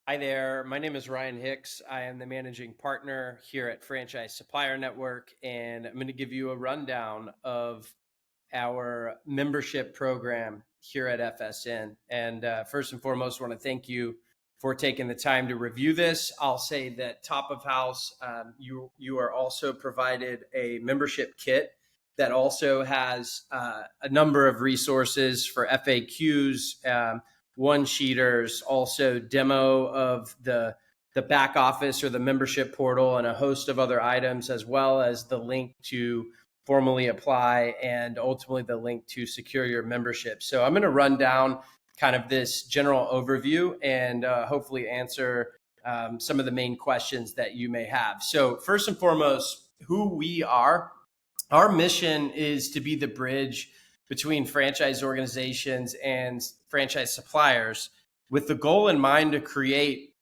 Hi there. My name is Ryan Hicks. I am the managing partner here at Franchise Supplier Network, and I'm going to give you a rundown of our membership program here at FSN. And first and foremost, I want to thank you for taking the time to review this. I'll say that top of house, you are also provided a membership kit that also has a number of resources for FAQs, one-sheeters, also demo of the back office or the membership portal, and a host of other items, as well as the link to formally apply and ultimately the link to secure your membership. So I'm going to run down kind of this general overview and hopefully answer some of the main questions that you may have. So first and foremost, who we are. Our mission is to be the bridge between franchise organizations and franchise suppliers, with the goal in mind to create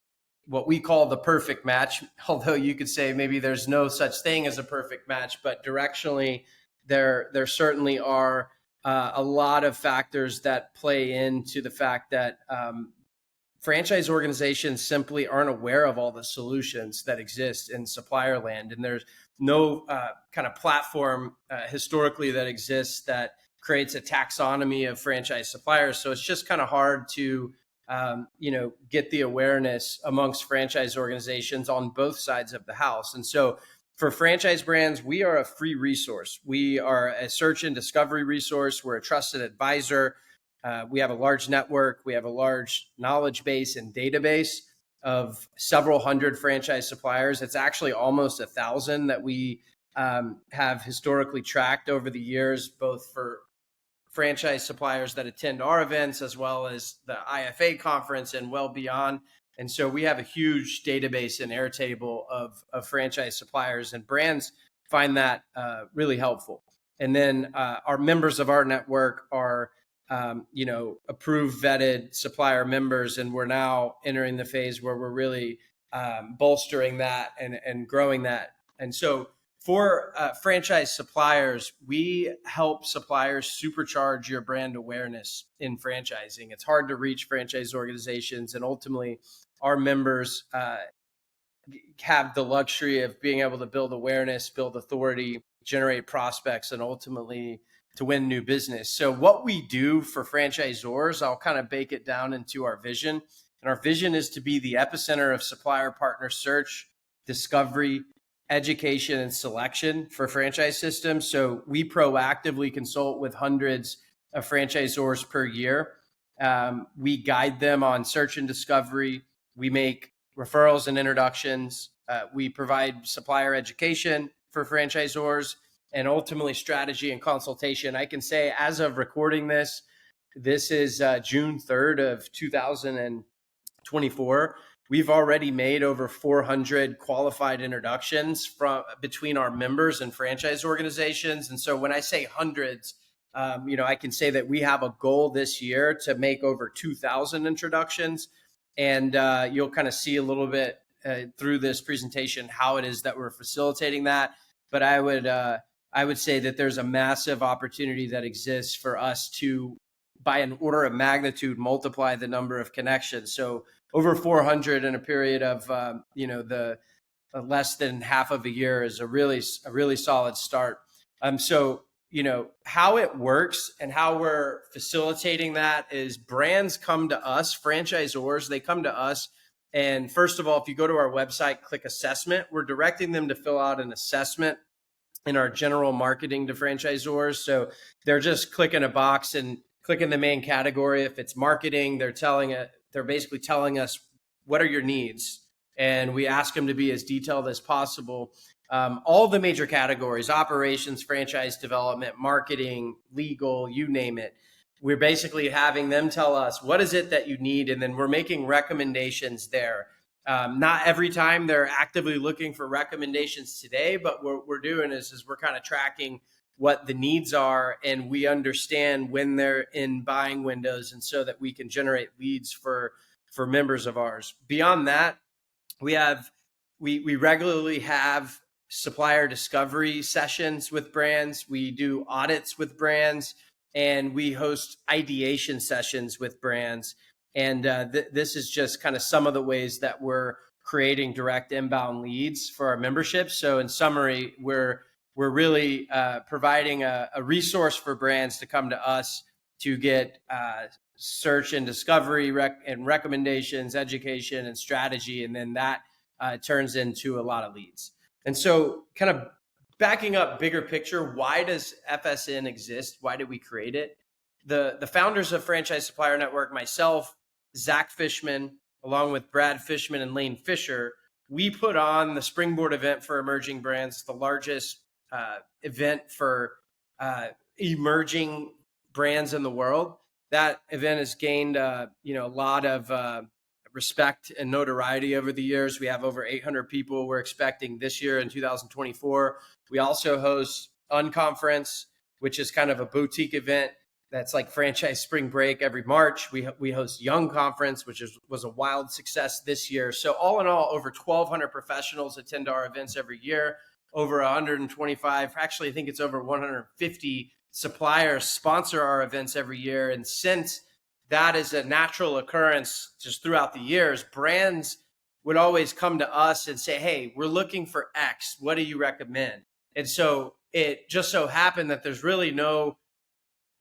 what we call the perfect match. Although you could say maybe there's no such thing as a perfect match, but directionally, there certainly are a lot of factors that play into the fact that franchise organizations simply aren't aware of all the solutions that exist in supplier land. And there's no kind of platform historically that exists that creates a taxonomy of franchise suppliers. So it's just kind of hard to get the awareness amongst franchise organizations on both sides of the house. And so for franchise brands, we are a free resource. We are a search and discovery resource. We're a trusted advisor. We have a large network. We have a large knowledge base and database of several hundred franchise suppliers. It's actually almost 1,000 that we have historically tracked over the years, both for franchise suppliers that attend our events as well as the IFA conference and well beyond. And so we have a huge database and Airtable of franchise suppliers, and brands find that really helpful. And then our members of our network are approved, vetted supplier members, and we're now entering the phase where we're really bolstering that and growing that. And so for franchise suppliers, we help suppliers supercharge your brand awareness in franchising. It's hard to reach franchise organizations, and ultimately our members have the luxury of being able to build awareness, build authority, generate prospects, and ultimately to win new business. So what we do for franchisors, I'll kind of bake it down into our vision. And our vision is to be the epicenter of supplier partner search, discovery, education, and selection for franchise systems. So we proactively consult with hundreds of franchisors per year. We guide them on search and discovery. We make referrals and introductions. We provide supplier education for franchisors, and ultimately strategy and consultation. I can say, as of recording this is June 3rd of 2024. We've already made over 400 qualified introductions between our members and franchise organizations. And so when I say hundreds, I can say that we have a goal this year to make over 2,000 introductions. And you'll kind of see a little bit through this presentation how it is that we're facilitating that. But I would say that there's a massive opportunity that exists for us to, by an order of magnitude, multiply the number of connections. So over 400 in a period of, the less than half of a year is a really solid start. So how it works and how we're facilitating that is brands come to us, franchisors, they come to us. And first of all, if you go to our website, click assessment, we're directing them to fill out an assessment in our general marketing to franchisors. So they're just clicking a box and clicking the main category. If it's marketing, they're basically telling us, what are your needs? And we ask them to be as detailed as possible. All the major categories: operations, franchise development, marketing, legal, you name it. We're basically having them tell us, what is it that you need? And then we're making recommendations there. Not every time they're actively looking for recommendations today, but what we're doing is we're kind of tracking what the needs are, and we understand when they're in buying windows, and so that we can generate leads for members of ours. Beyond that, we regularly have supplier discovery sessions with brands. We do audits with brands, and we host ideation sessions with brands. And this is just kind of some of the ways that we're creating direct inbound leads for our membership. So in summary, we're really providing a resource for brands to come to us to get search and discovery and recommendations, education and strategy, and then that turns into a lot of leads. And so kind of backing up bigger picture, why does FSN exist? Why did we create it? The founders of Franchise Supplier Network, myself, Zach Fishman, along with Brad Fishman and Lane Fisher, we put on the Springboard event for emerging brands, the largest event for emerging brands in the world. That event has gained a lot of respect and notoriety over the years. We have over 800 people we're expecting this year in 2024. We also host Unconference, which is kind of a boutique event that's like Franchise Spring Break every March. We host Young Conference, which was a wild success this year. So all in all, over 1,200 professionals attend our events every year. Over 125, actually, I think it's over 150 suppliers sponsor our events every year. And since that is a natural occurrence just throughout the years, brands would always come to us and say, hey, we're looking for X. What do you recommend? And so it just so happened that there's really no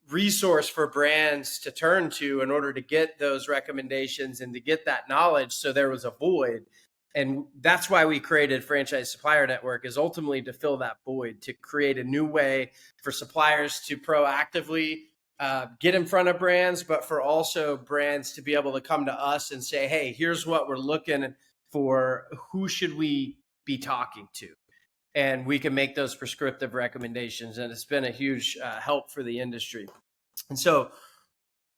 resource for brands to turn to in order to get those recommendations and to get that knowledge. So there was a void. And that's why we created Franchise Supplier Network, is ultimately to fill that void, to create a new way for suppliers to proactively get in front of brands, but for also brands to be able to come to us and say, hey, here's what we're looking for. Who should we be talking to? And we can make those prescriptive recommendations. And it's been a huge help for the industry. And so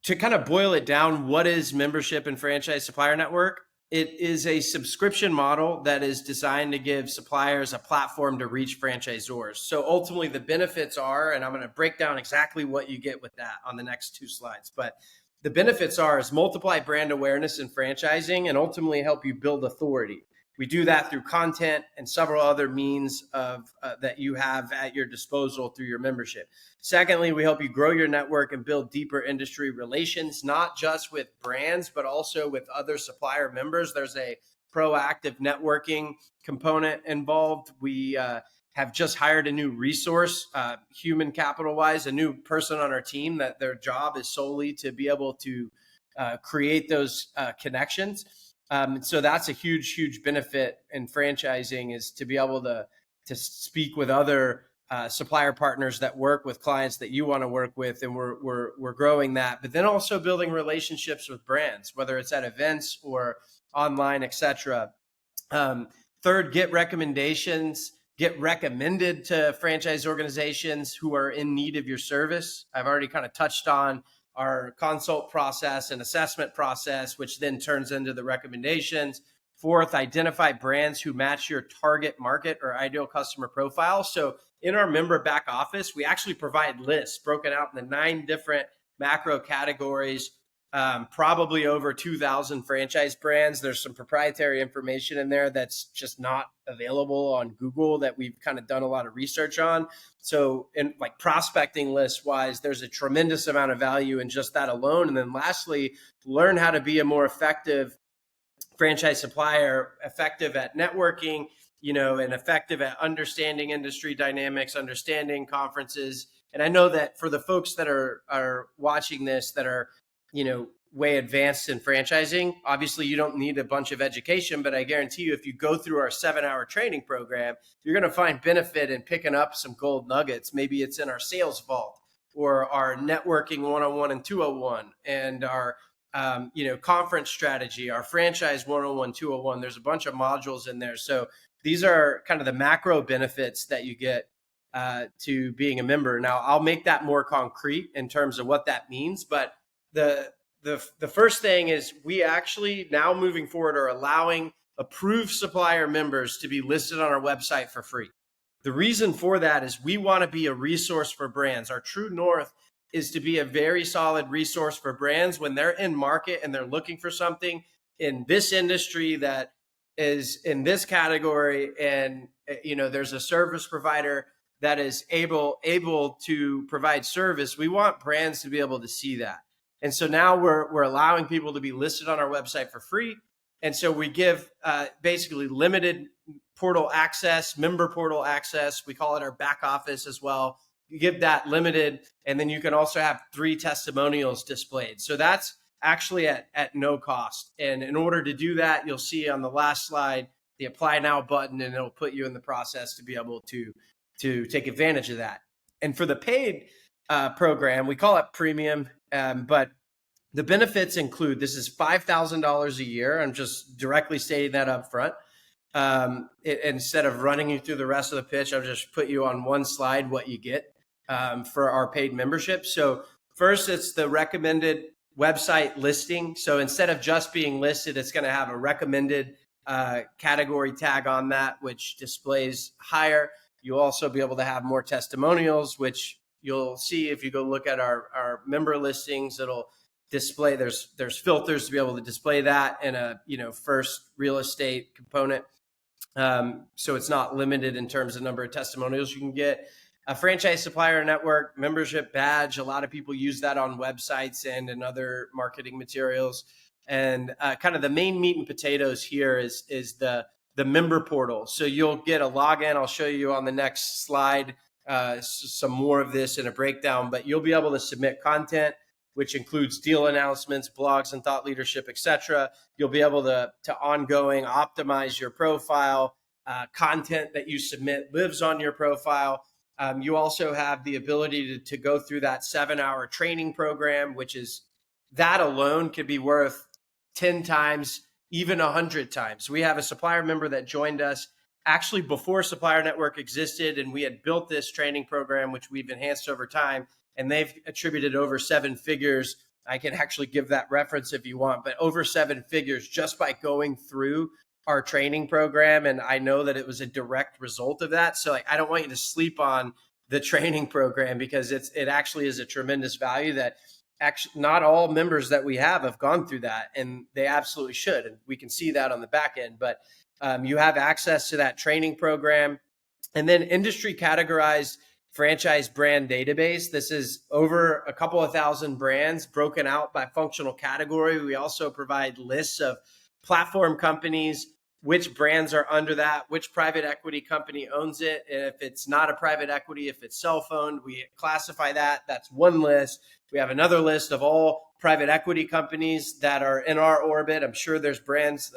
to kind of boil it down, what is membership in Franchise Supplier Network? It is a subscription model that is designed to give suppliers a platform to reach franchisors. So ultimately the benefits are, and I'm going to break down exactly what you get with that on the next 2 slides, but the benefits is multiply brand awareness in franchising and ultimately help you build authority. We do that through content and several other means of that you have at your disposal through your membership. Secondly, we help you grow your network and build deeper industry relations, not just with brands, but also with other supplier members. There's a proactive networking component involved. We have just hired a new resource, human capital wise, a new person on our team that their job is solely to be able to create those connections. So that's a huge, huge benefit in franchising, is to be able to speak with other supplier partners that work with clients that you want to work with, and we're growing that. But then also building relationships with brands, whether it's at events or online, etc. Third, get recommendations. Get recommended to franchise organizations who are in need of your service. I've already kind of touched on our consult process and assessment process, which then turns into the recommendations. Fourth, identify brands who match your target market or ideal customer profile. So in our member back office, we actually provide lists broken out into 9 different macro categories, probably over 2,000 franchise brands. There's some proprietary information in there that's just not available on Google that we've kind of done a lot of research on. So in like prospecting list wise, there's a tremendous amount of value in just that alone. And then lastly, learn how to be a more effective franchise supplier, effective at networking, and effective at understanding industry dynamics, understanding conferences. And I know that for the folks that are watching this that are, way advanced in franchising, obviously you don't need a bunch of education, but I guarantee you, if you go through our 7-hour training program, you're going to find benefit in picking up some gold nuggets. Maybe it's in our sales vault or our networking 101 and 201 and our conference strategy, our franchise 101, 201. There's a bunch of modules in there. So these are kind of the macro benefits that you get to being a member. Now, I'll make that more concrete in terms of what that means. But the first thing is, we actually now moving forward are allowing approved supplier members to be listed on our website for free. The reason for that is we want to be a resource for brands. Our true north is to be a very solid resource for brands when they're in market and they're looking for something in this industry that is in this category. And, there's a service provider that is able to provide service. We want brands to be able to see that. And so now we're allowing people to be listed on our website for free. And so we give basically limited portal access, member portal access. We call it our back office as well. You give that limited, and then you can also have 3 testimonials displayed. So that's actually at no cost. And in order to do that, you'll see on the last slide the apply now button, and it'll put you in the process to be able to take advantage of that. And for the paid program, we call it premium, but the benefits include, this is $5,000 a year. I'm just directly stating that up front. Instead of running you through the rest of the pitch, I'll just put you on one slide what you get for our paid membership. So first, it's the recommended website listing. So instead of just being listed, it's going to have a recommended category tag on that, which displays higher. You'll also be able to have more testimonials, which you'll see if you go look at our member listings. It'll display, there's filters to be able to display that in a first real estate component. So it's not limited in terms of number of testimonials you can get. A franchise supplier network membership badge. A lot of people use that on websites and in other marketing materials. And kind of the main meat and potatoes here is the member portal. So you'll get a login. I'll show you on the next slide some more of this in a breakdown, but you'll be able to submit content, which includes deal announcements, blogs, and thought leadership, etc. You'll be able to ongoing optimize your profile. Content that you submit lives on your profile. You also have the ability to go through that 7-hour training program, which is, that alone could be worth 10 times, even 100 times. We have a supplier member that joined us actually before Supplier Network existed, and we had built this training program, which we've enhanced over time, and they've attributed over 7 figures. I can actually give that reference if you want, but over 7 figures just by going through our training program. And I know that it was a direct result of that. So I don't want you to sleep on the training program, because it actually is a tremendous value that actually not all members that we have gone through that, and they absolutely should. And we can see that on the back end, but you have access to that training program. And then industry categorized franchise brand database. This is over a couple of thousand brands broken out by functional category. We also provide lists of platform companies, which brands are under that, which private equity company owns it. If it's not a private equity, if it's self-owned, we classify that. That's one list. We have another list of all private equity companies that are in our orbit. I'm sure there's brands,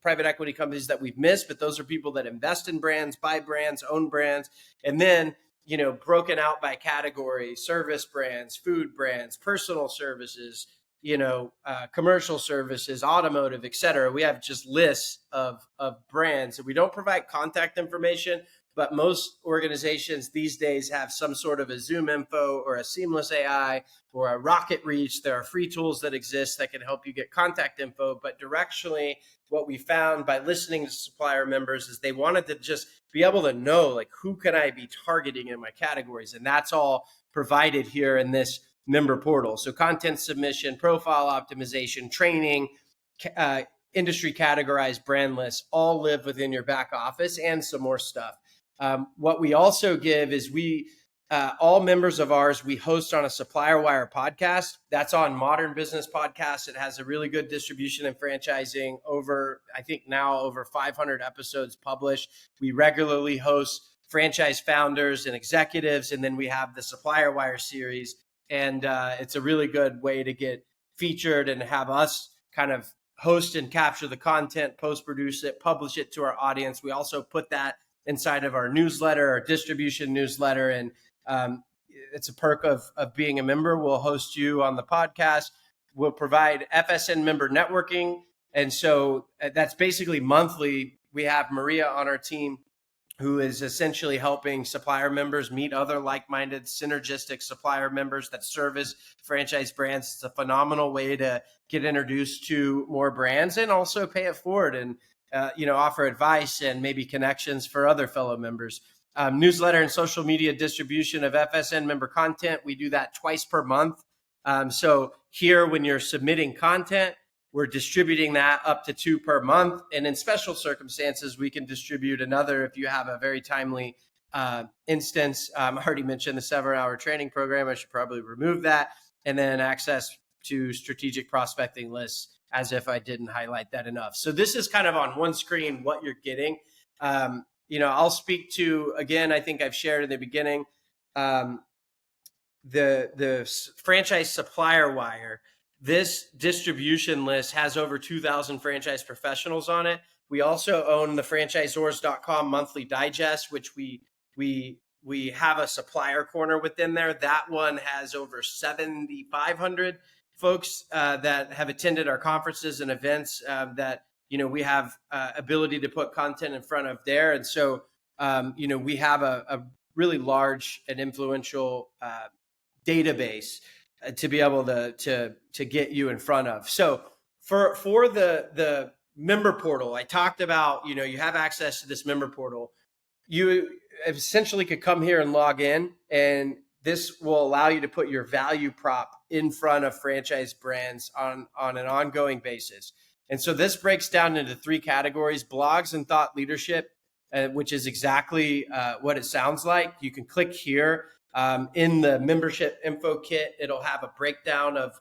private equity companies that we've missed, but those are people that invest in brands, buy brands, own brands. And then, broken out by category: service brands, food brands, personal services, commercial services, automotive, et cetera. We have just lists of brands. And we don't provide contact information, but most organizations these days have some sort of a Zoom info or a Seamless AI or a Rocket Reach. There are free tools that exist that can help you get contact info. But directionally, what we found by listening to supplier members is they wanted to just be able to know, who can I be targeting in my categories? And that's all provided here in this member portal. So content submission, profile optimization, training, industry categorized brand lists all live within your back office, and some more stuff. What we also give is all members of ours, we host on a Supplier Wire podcast. That's on Modern Business Podcast. It has a really good distribution and franchising, over 500 episodes published. We regularly host franchise founders and executives, and then we have the Supplier Wire series. And it's a really good way to get featured and have us kind of host and capture the content, post-produce it, publish it to our audience. We also put that inside of our newsletter, our distribution newsletter. And it's a perk of being a member. We'll host you on the podcast. We'll provide FSN member networking. And so that's basically monthly. We have Maria on our team, who is essentially helping supplier members meet other like-minded, synergistic supplier members that service franchise brands. It's a phenomenal way to get introduced to more brands, and also pay it forward and offer advice and maybe connections for other fellow members. Newsletter and social media distribution of FSN member content. We do that twice per month. So here, when you're submitting content, we're distributing that up to 2 per month. And in special circumstances, we can distribute another if you have a very timely instance. I already mentioned the 7-hour training program. I should probably remove that. And then access to strategic prospecting lists, as if I didn't highlight that enough. So this is kind of on one screen what you're getting. I'll speak to, again, I think I've shared in the beginning, the franchise supplier wire. This distribution list has over 2,000 franchise professionals on it. We also own the franchisors.com monthly digest, which we have a supplier corner within there. That one has over 7,500 folks that have attended our conferences and events that we have ability to put content in front of there. And so we have a really large and influential database to be able to get you in front of. So for the member portal, I talked about, you have access to this member portal. You essentially could come here and log in, and this will allow you to put your value prop in front of franchise brands on an ongoing basis. And so this breaks down into 3 categories: blogs and thought leadership, which is exactly what it sounds like. You can click here. In the membership info kit, it'll have a breakdown of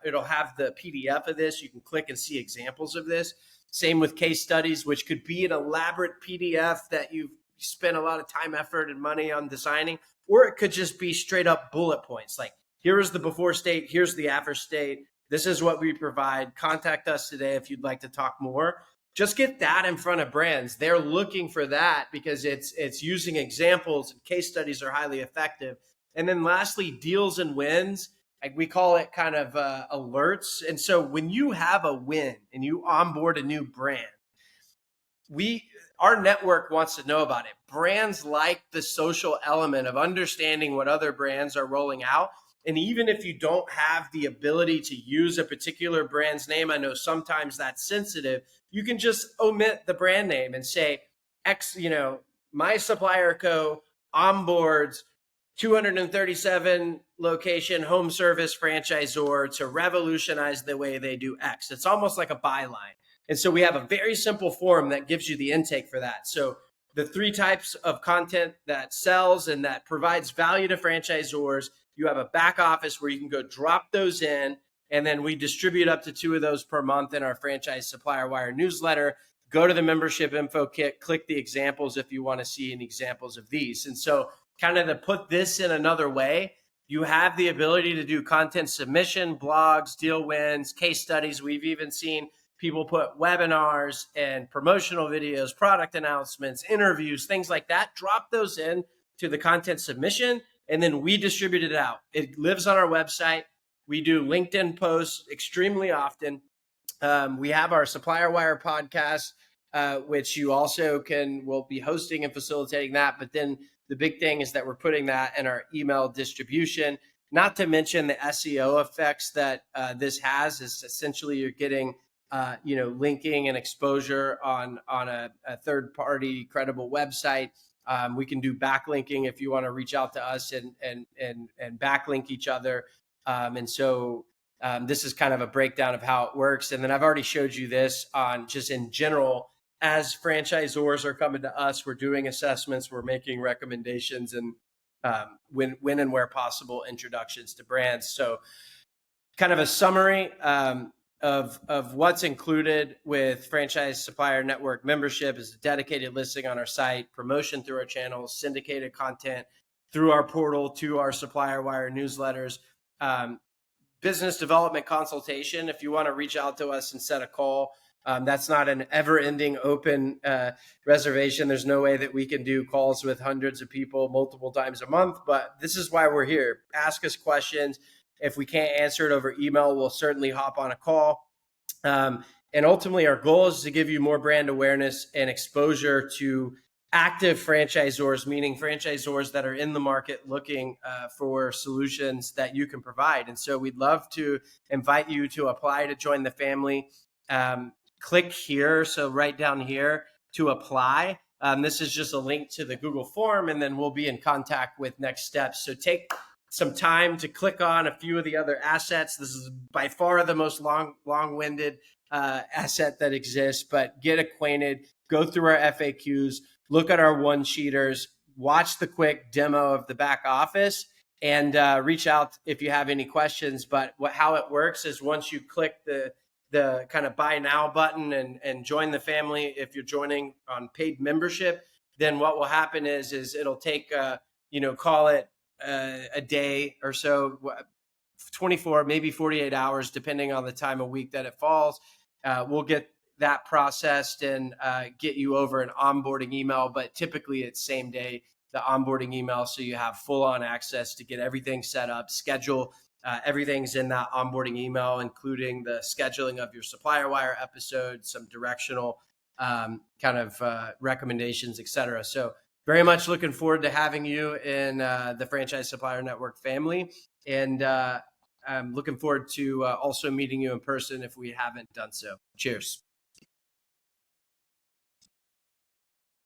it'll have the PDF of this. You can click and see examples of this. Same with case studies, which could be an elaborate PDF that you've spent a lot of time, effort, and money on designing, or it could just be straight up bullet points. Like, here is the before state, here's the after state. This is what we provide. Contact us today if you'd like to talk more. Just get that in front of brands. They're looking for that because it's using examples, and case studies are highly effective. And then lastly, deals and wins. Like, we call it kind of alerts. And so when you have a win and you onboard a new brand, our network wants to know about it. Brands like the social element of understanding what other brands are rolling out. And even if you don't have the ability to use a particular brand's name, I know sometimes that's sensitive, you can just omit the brand name and say, my supplier co onboards 237 location home service franchisor to revolutionize the way they do X. It's almost like a byline. And so we have a very simple form that gives you the intake for that. So the 3 types of content that sells and that provides value to franchisors, you have a back office where you can go drop those in, and then we distribute up to 2 of those per month in our franchise supplier wire newsletter. Go to the membership info kit, click the examples if you want to see any examples of these. And so kind of to put this in another way, you have the ability to do content submission, blogs, deal wins, case studies. We've even seen people put webinars and promotional videos, product announcements, interviews, things like that. Drop those in to the content submission, and then we distribute it out. It lives on our website. We do LinkedIn posts extremely often. We have our Supplier Wire podcast, which you also will be hosting and facilitating that. But then the big thing is that we're putting that in our email distribution, not to mention the SEO effects that this has. Is essentially you're getting linking and exposure on a third-party credible website. We can do backlinking if you want to reach out to us and backlink each other. And so this is kind of a breakdown of how it works. And then I've already showed you this on just in general. As franchisors are coming to us, we're doing assessments, we're making recommendations, and when and where possible, introductions to brands. So kind of a summary of what's included with Franchise Supplier Network membership is a dedicated listing on our site, promotion through our channels, syndicated content through our portal to our Supplier Wire newsletters, business development consultation. If you want to reach out to us and set a call, that's not an ever-ending open reservation. There's no way that we can do calls with hundreds of people multiple times a month, but this is why we're here. Ask us questions. If we can't answer it over email, we'll certainly hop on a call. And ultimately, our goal is to give you more brand awareness and exposure to active franchisors, meaning franchisors that are in the market looking for solutions that you can provide. And so we'd love to invite you to apply to join the family. Click here. So right down here to apply. This is just a link to the Google form, and then we'll be in contact with next steps. So take some time to click on a few of the other assets. This is by far the most long-winded asset that exists, but get acquainted, go through our FAQs, look at our one-sheeters, watch the quick demo of the back office and reach out if you have any questions. But how it works is once you click the kind of buy now button and join the family, if you're joining on paid membership, then what will happen is it'll take, call it a day or so, 24, maybe 48 hours, depending on the time of week that it falls. We'll get that processed and get you over an onboarding email, but typically it's same day, the onboarding email. So you have full on access to get everything set up, schedule. Everything's in that onboarding email, including the scheduling of your Supplier Wire episode, some directional recommendations, et cetera. So very much looking forward to having you in the Franchise Supplier Network family. And I'm looking forward to also meeting you in person if we haven't done so. Cheers.